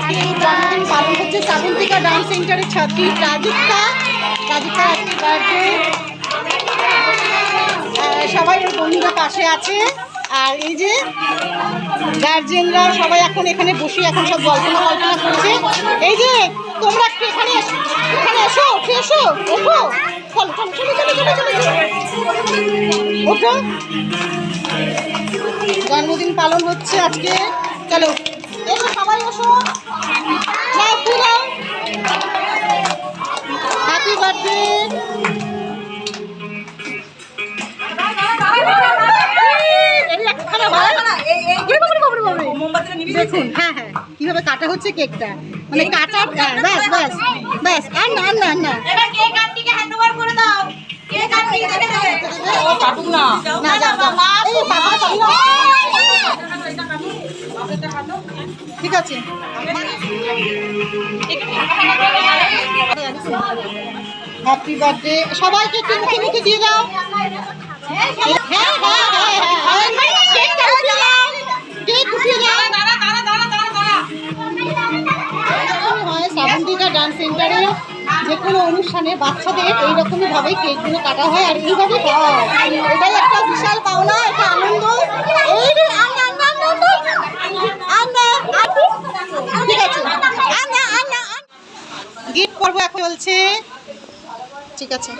আজকে জন্মদিন পালন হচ্ছে শ্রাবন্তিকা ডান্স সেন্টারের ছাত্রী প্রাজুক্তা হ্যাপি বার্থডে। সবাই ওর বন্ধুরা পাশে আছে, আর এই যে গার্জেনরা সবাই এখন এখানে বসে এখন সব গল্পনা করছে। এই যে তোমরা একটু এখানে এসো, উঠে এসো, ওঠো, ওঠো। জন্মদিন পালন হচ্ছে আজকে, চলো এসো সবাই এসো, হ্যাপি বার্থডে। দেখুন হ্যাঁ হ্যাঁ কিভাবে কাটা হচ্ছে কেকটা, মানে কাটা ব্যাস ব্যাস ব্যাস, আর না আর না আর না ঠিক আছে। হ্যাপি বার্থডে সবাইকে একটু মুখে মুখে দিয়ে দাও। হ্যাঁ হ্যাঁ হ্যাঁ শ্রাবন্তিকা ডান্স সেন্টারে যে কোনো অনুষ্ঠানে বাচ্চাদের এইরকমই ভাবে কেকগুলো কাটা হয় আর এইভাবে খাওয়া হয়। এটাই একটা বিশাল পাওনা, একটা আনন্দ। ঠিক আছে, গিফট পর্ব এখন চলছে, ঠিক আছে।